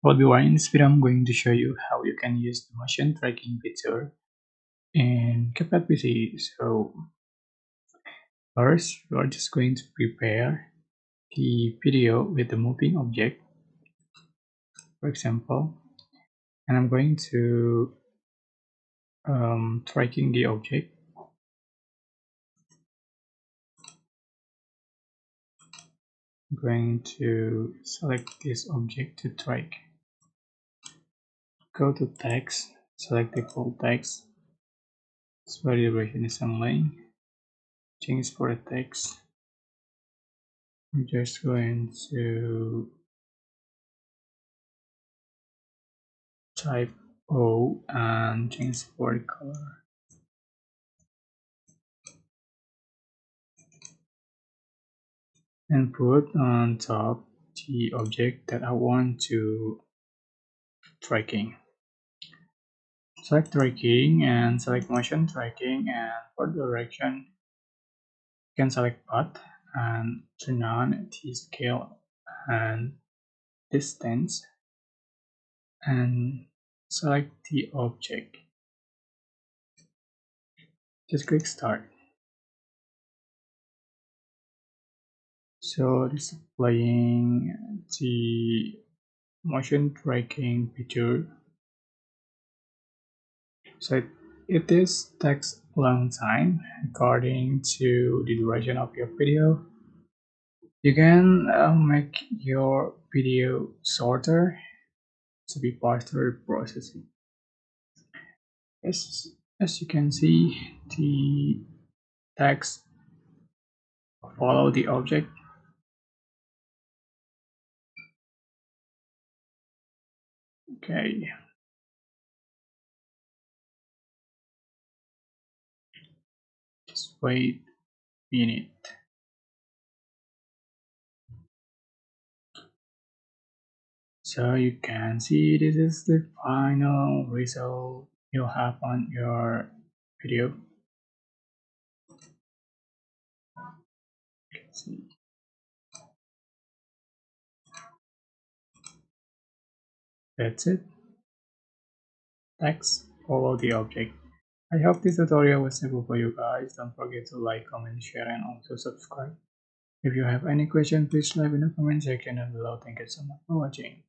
Well, before in this video, I'm going to show you how you can use the motion tracking feature in CapCut PC. So first, we are just going to prepare the video with the moving object, for example, and I'm going to tracking the object. I'm going to select this object to track. Go to text, select the full text. This duration is online. Change for the text. I'm just going to type O and change for the color. And put on top the object that I want to tracking. Select tracking and select motion tracking, and for direction you can select path and turn on the scale and distance and select the object. Just click start. So displaying the motion tracking feature. So it is takes a long time according to the duration of your video. You can make your video shorter to be faster processing. As you can see, the text follow the object. Okay, just wait a minute. So you can see this is the final result you have on your video. See. That's it. Text follow the object. I hope this tutorial was helpful for you guys. Don't forget to like, comment, share, and also subscribe. If you have any question, please leave in the comment section down below. Thank you so much for watching.